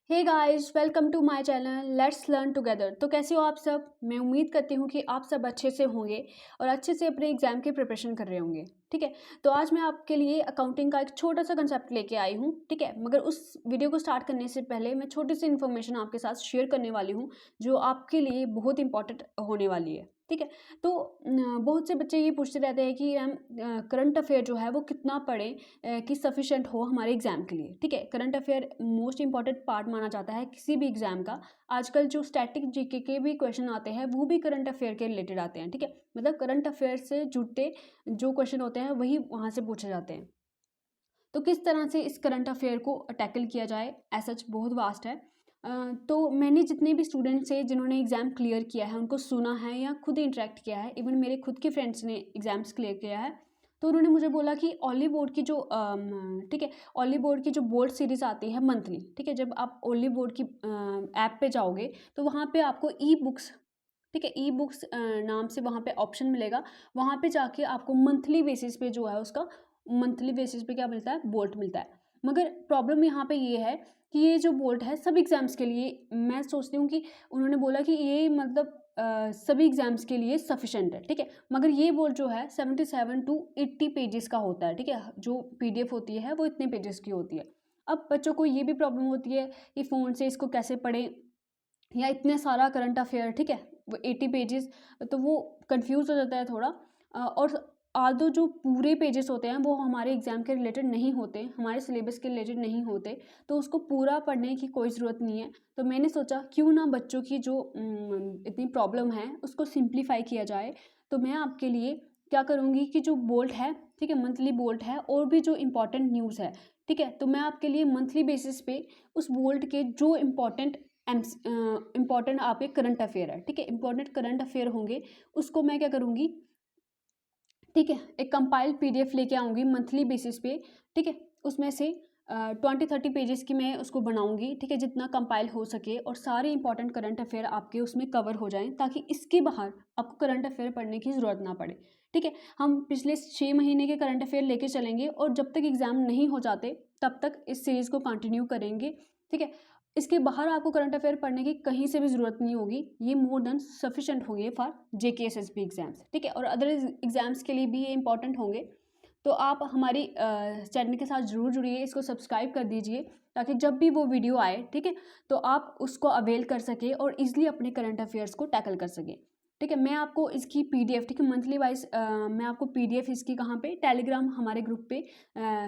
Hey guys, welcome to my channel let's learn together. तो कैसे हो आप सब। मैं उम्मीद करती हूँ कि आप सब अच्छे से होंगे और अच्छे से अपने एग्जाम की प्रिपरेशन कर रहे होंगे। ठीक है, तो आज मैं आपके लिए अकाउंटिंग का एक छोटा सा कंसेप्ट लेके आई हूँ। ठीक है, मगर उस वीडियो को स्टार्ट करने से पहले मैं छोटी सी इन्फॉर्मेशन आपके साथ शेयर करने वाली हूँ जो आपके लिए बहुत इंपॉर्टेंट होने वाली है। ठीक है, तो बहुत से बच्चे ये पूछते रहते हैं कि मैम करंट अफेयर जो है वो कितना पढ़ें कि सफिशेंट हो हमारे एग्जाम के लिए। ठीक है, current affair most important part माना जाता है किसी भी एग्जाम का। आजकल जो स्टैटिक जीके के भी क्वेश्चन आते हैं वो भी करंट अफेयर के रिलेटेड आते हैं। ठीक है, मतलब करंट अफेयर से जुड़ते जो क्वेश्चन होते हैं वही वहाँ से पूछे जाते हैं। तो किस तरह से इस करंट अफेयर को टैकल किया जाए, ऐसा बहुत वास्ट है। तो मैंने जितने भी स्टूडेंट्स हैं जिन्होंने एग्ज़ाम क्लियर किया है उनको सुना है या खुद इंटरेक्ट किया है, इवन मेरे खुद के फ्रेंड्स ने एग्ज़ाम्स क्लियर किया है, तो उन्होंने मुझे बोला कि ओनली बोर्ड की जो ठीक है, ओनली बोर्ड की जो बोर्ड सीरीज़ आती है मंथली। ठीक है, जब आप ओनली बोर्ड की ऐप पे जाओगे तो वहाँ पे आपको ई बुक्स, ठीक है, ई बुक्स नाम से वहाँ पे ऑप्शन मिलेगा। वहाँ पे जाके आपको मंथली बेसिस पे जो है उसका मंथली बेसिस पे क्या मिलता है, बोल्ट मिलता है। मगर प्रॉब्लम यहाँ पे ये है कि ये जो बोल्ट है सब एग्ज़ाम्स के लिए, मैं सोचती हूँ कि उन्होंने बोला कि ये मतलब सभी एग्ज़ाम्स के लिए सफिशेंट है। ठीक है, मगर ये बोल्ट जो है 77 टू 80 पेजेस का होता है। ठीक है, जो पीडीएफ होती है वो इतने पेजेस की होती है। अब बच्चों को ये भी प्रॉब्लम होती है कि फ़ोन से इसको कैसे पढ़ें, या इतने सारा करंट अफेयर। ठीक है, वो 80 पेजेस, तो वो कंफ्यूज हो जाता है थोड़ा। और आदो जो पूरे पेजेस होते हैं वो हमारे एग्ज़ाम के रिलेटेड नहीं होते, हमारे सिलेबस के रिलेटेड नहीं होते, तो उसको पूरा पढ़ने की कोई ज़रूरत नहीं है। तो मैंने सोचा क्यों ना बच्चों की जो इतनी प्रॉब्लम है उसको सिंप्लीफाई किया जाए। तो मैं आपके लिए क्या करूँगी कि जो बोल्ट है, ठीक है, मंथली बोल्ट है और भी जो इम्पोर्टेंट न्यूज़ है, ठीक है, तो मैं आपके लिए मंथली बेसिस पे उस बोल्ट के जो इम्पॉर्टेंट आपके करंट अफेयर है, ठीक है, इंपॉर्टेंट करंट अफेयर होंगे, उसको मैं क्या करूँगी, ठीक है, एक कंपाइल्ड पीडीएफ लेके आऊँगी मंथली बेसिस पे। ठीक है, उसमें से 20-30 पेजेस की मैं उसको बनाऊँगी। ठीक है, जितना कंपाइल हो सके और सारे इंपॉर्टेंट करंट अफेयर आपके उसमें कवर हो जाएँ, ताकि इसके बाहर आपको करंट अफेयर पढ़ने की ज़रूरत ना पड़े। ठीक है, हम पिछले 6 महीने के करंट अफेयर लेके चलेंगे और जब तक एग्ज़ाम नहीं हो जाते तब तक इस सीरीज़ को कंटिन्यू करेंगे। ठीक है, इसके बाहर आपको करंट अफेयर पढ़ने की कहीं से भी ज़रूरत नहीं होगी, ये मोर देन सफिशेंट होगी फॉर जेके एसएसबी एग्जाम्स। ठीक है, और अदर एग्जाम्स के लिए भी ये इंपॉर्टेंट होंगे। तो आप हमारी चैनल के साथ ज़रूर जुड़िए, इसको सब्सक्राइब कर दीजिए ताकि जब भी वो वीडियो आए, ठीक है, तो आप उसको अवेल कर सकें और ईजिली अपने करंट अफेयर्स को टैकल कर सकें। ठीक है, मैं आपको इसकी पीडीएफ, ठीक है, मंथली वाइज मैं आपको पीडीएफ इसकी कहाँ पे, टेलीग्राम हमारे ग्रुप पे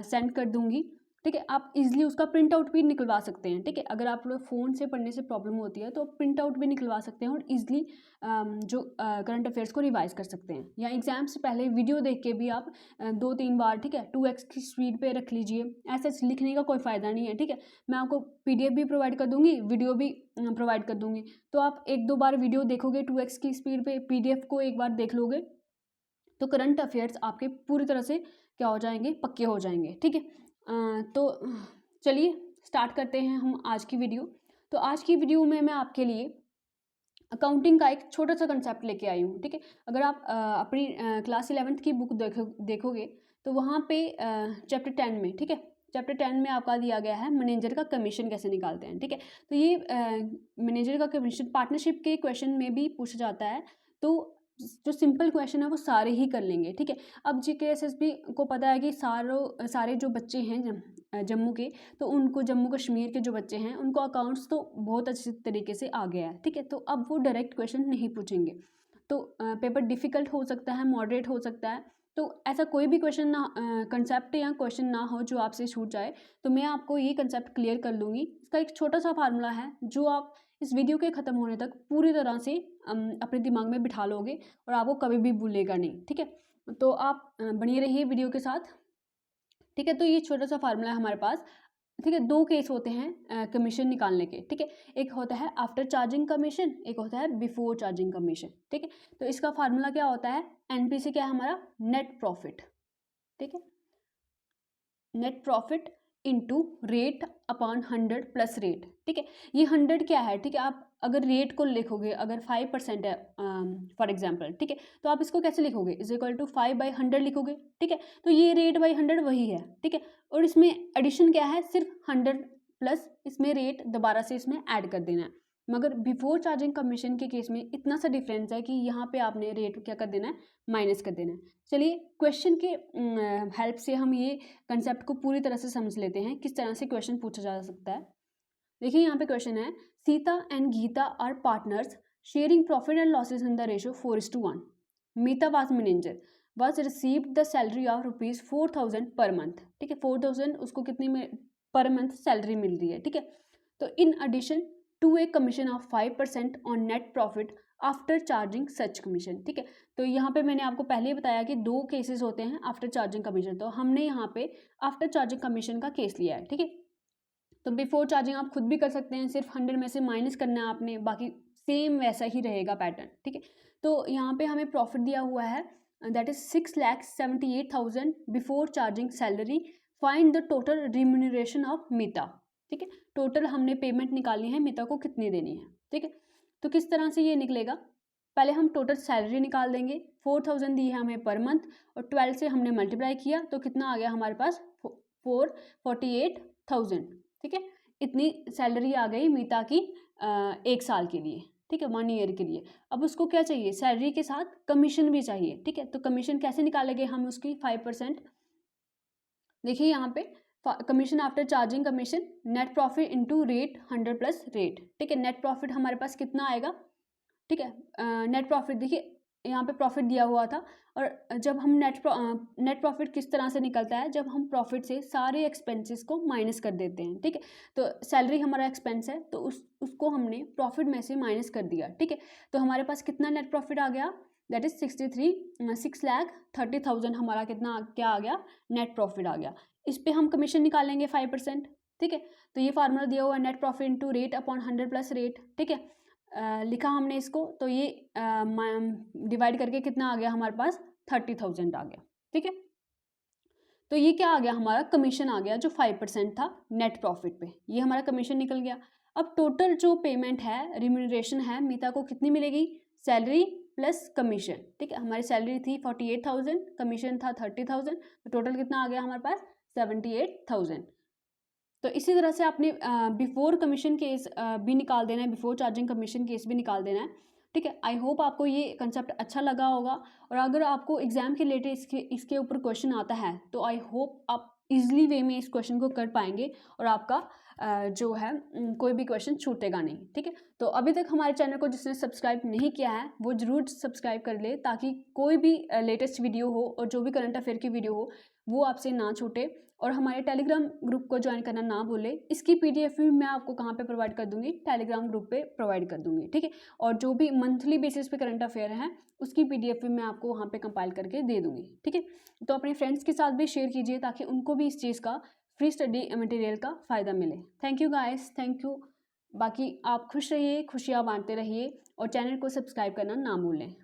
सेंड कर दूँगी। ठीक है, आप इजीली उसका प्रिंट आउट भी निकलवा सकते हैं। ठीक है, अगर आप लोग फ़ोन से पढ़ने से प्रॉब्लम होती है तो प्रिंट आउट भी निकलवा सकते हैं और इजीली जो करंट अफेयर्स को रिवाइज कर सकते हैं, या एग्जाम से पहले वीडियो देख के भी आप 2-3 बार, ठीक है, 2x की स्पीड पे रख लीजिए। ऐसे लिखने का कोई फ़ायदा नहीं है। ठीक है, मैं आपको पीडीएफ भी प्रोवाइड कर दूंगी, वीडियो भी प्रोवाइड कर दूंगी, तो आप 1-2 बार वीडियो देखोगे 2x की स्पीड पे, पीडीएफ को एक बार देख लोगे तो करंट अफेयर्स आपके पूरी तरह से क्या हो जाएंगे, पक्के हो जाएंगे। ठीक है, तो चलिए स्टार्ट करते हैं हम आज की वीडियो। तो आज की वीडियो में मैं आपके लिए अकाउंटिंग का एक छोटा सा कंसेप्ट लेके आई हूँ। ठीक है, अगर आप अपनी क्लास 11th की बुक देखोगे तो वहाँ पे चैप्टर 10 में, ठीक है, चैप्टर 10 में आपका दिया गया है मैनेजर का कमीशन कैसे निकालते हैं। ठीक है, तो ये मैनेजर का कमीशन पार्टनरशिप के क्वेश्चन में भी पूछा जाता है। तो जो सिंपल क्वेश्चन है वो सारे ही कर लेंगे। ठीक है, अब जीकेएसएसबी को पता है कि सारे जो बच्चे हैं जम्मू के, तो उनको जम्मू कश्मीर के जो बच्चे हैं उनको अकाउंट्स तो बहुत अच्छे तरीके से आ गया है। ठीक है, तो अब वो डायरेक्ट क्वेश्चन नहीं पूछेंगे, तो पेपर डिफ़िकल्ट हो सकता है, मॉडरेट हो सकता है। तो ऐसा कोई भी क्वेश्चन ना कंसेप्ट या क्वेश्चन ना हो जो आपसे छूट जाए, तो मैं आपको ये कंसेप्ट क्लियर कर लूँगी। इसका एक छोटा सा फार्मूला है जो आप इस वीडियो के ख़त्म होने तक पूरी तरह से अपने दिमाग में बिठा लोगे और आपको कभी भी भूलेगा नहीं। ठीक है, तो आप बने रहिए वीडियो के साथ। ठीक है, तो ये छोटा सा फार्मूला है हमारे पास। ठीक है, 2 केस होते हैं कमीशन निकालने के। ठीक है, एक होता है आफ्टर चार्जिंग कमीशन, एक होता है बिफोर चार्जिंग कमीशन। ठीक है, तो इसका फार्मूला क्या होता है, एनपीसी क्या है हमारा, नेट प्रॉफिट। ठीक है, net profit into rate upon 100 plus rate. ठीक है, ये 100 क्या है, ठीक है, आप अगर रेट को लिखोगे, अगर 5% है फॉर एग्जांपल, ठीक है, तो आप इसको कैसे लिखोगे, इज इक्वल टू 5/100 लिखोगे। ठीक है, तो ये रेट बाई 100 वही है। ठीक है, और इसमें एडिशन क्या है, सिर्फ 100 प्लस इसमें रेट दोबारा से इसमें ऐड कर देना है। मगर बिफोर चार्जिंग कमीशन के केस में इतना सा डिफरेंस है कि यहाँ पे आपने रेट क्या कर देना है, माइनस कर देना है। चलिए क्वेश्चन के हेल्प से हम ये कंसेप्ट को पूरी तरह से समझ लेते हैं, किस तरह से क्वेश्चन पूछा जा सकता है। देखिए यहाँ पे क्वेश्चन है, Sita and Gita are partners sharing profit and losses in the ratio 4:1। Mita was manager was received the salary of ₹4,000 per month. ठीक है, 4,000 उसको कितनी में पर मंथ सैलरी मिल रही है। ठीक है, तो in addition to a commission of 5% on net profit after charging such commission. ठीक है, तो यहाँ पे मैंने आपको पहले ही बताया कि 2 केसेस होते हैं आफ्टर चार्जिंग कमीशन, तो हमने यहाँ पे आफ्टर चार्जिंग कमीशन का केस लिया है। ठीक है, तो बिफोर चार्जिंग आप खुद भी कर सकते हैं, सिर्फ 100 में से माइनस करना है आपने, बाकी सेम वैसा ही रहेगा पैटर्न। ठीक है, तो यहाँ पे हमें प्रॉफिट दिया हुआ है, that is 6,78,000 before charging salary. Find the total remuneration of Meeta. ठीक है, टोटल हमने पेमेंट निकालनी है, मीता को कितनी देनी है। ठीक है, तो किस तरह से ये निकलेगा, पहले हम टोटल सैलरी निकाल देंगे। 4,000 दी है हमें पर मंथ, और 12 से हमने मल्टीप्लाई किया तो कितना आ गया हमारे पास, 448,000। ठीक है, इतनी सैलरी आ गई मीता की 1 साल के लिए। ठीक है, 1 ईयर के लिए। अब उसको क्या चाहिए, सैलरी के साथ कमीशन भी चाहिए। ठीक है, तो कमीशन कैसे निकालेंगे हम उसकी, 5%। देखिए यहाँ पे commission after charging commission, net profit into rate 100 plus rate. ठीक है, नेट प्रॉफिट हमारे पास कितना आएगा। ठीक है, नेट प्रॉफिट देखिए यहाँ पे प्रॉफिट दिया हुआ था, और जब हम नेट प्रॉफिट किस तरह से निकलता है, जब हम प्रॉफिट से सारे एक्सपेंसेस को माइनस कर देते हैं। ठीक है, तो सैलरी हमारा एक्सपेंस है, तो उसको हमने प्रॉफिट में से माइनस कर दिया। ठीक है, तो हमारे पास कितना नेट प्रॉफिट आ गया, दैट इज 6,30,000 हमारा कितना क्या आ गया, नेट प्रॉफिट आ गया। इस पर हम कमीशन निकालेंगे 5%। ठीक है, तो ये फार्मूला दिया हुआ है, net profit into rate upon 100 plus rate. ठीक है, लिखा हमने इसको, तो ये डिवाइड करके कितना आ गया हमारे पास, 30,000 आ गया। ठीक है, तो ये क्या आ गया हमारा, कमीशन आ गया जो 5% था नेट प्रॉफिट पे, ये हमारा कमीशन निकल गया। अब टोटल जो पेमेंट है, रिम्यूनरेशन है, मीता को कितनी मिलेगी, सैलरी प्लस कमीशन। ठीक है, हमारी सैलरी थी 48,000, कमीशन था 30,000, तो टोटल कितना आ गया हमारे पास, 78,000। तो इसी तरह से आपने बिफोर कमीशन केस भी निकाल देना है, बिफोर चार्जिंग कमीशन केस भी निकाल देना है। ठीक है, आई होप आपको ये कंसेप्ट अच्छा लगा होगा, और अगर आपको एग्जाम के रिलेटेड इसके ऊपर क्वेश्चन आता है तो आई होप आप इजीली वे में इस क्वेश्चन को कर पाएंगे, और आपका जो है कोई भी क्वेश्चन छूटेगा नहीं। ठीक है, तो अभी तक हमारे चैनल को जिसने सब्सक्राइब नहीं किया है वो ज़रूर सब्सक्राइब कर ले, ताकि कोई भी लेटेस्ट वीडियो हो और जो भी करंट अफेयर की वीडियो हो वो आपसे ना छूटे। और हमारे टेलीग्राम ग्रुप को ज्वाइन करना ना भूले, इसकी PDF भी मैं आपको कहाँ पे प्रोवाइड कर दूंगी, टेलीग्राम ग्रुप पे प्रोवाइड कर दूंगी। ठीक है, और जो भी मंथली बेसिस पे करंट अफेयर है उसकी PDF भी मैं आपको वहाँ पे कंपाइल करके दे दूंगी। ठीक है, तो अपने फ्रेंड्स के साथ भी शेयर कीजिए, ताकि उनको भी इस चीज़ का फ्री स्टडी मटेरियल का फ़ायदा मिले। Thank you guys, thank you. बाकी आप खुश रहिए, खुशियाँ बांटते रहिए, और चैनल को सब्सक्राइब करना ना भूलें।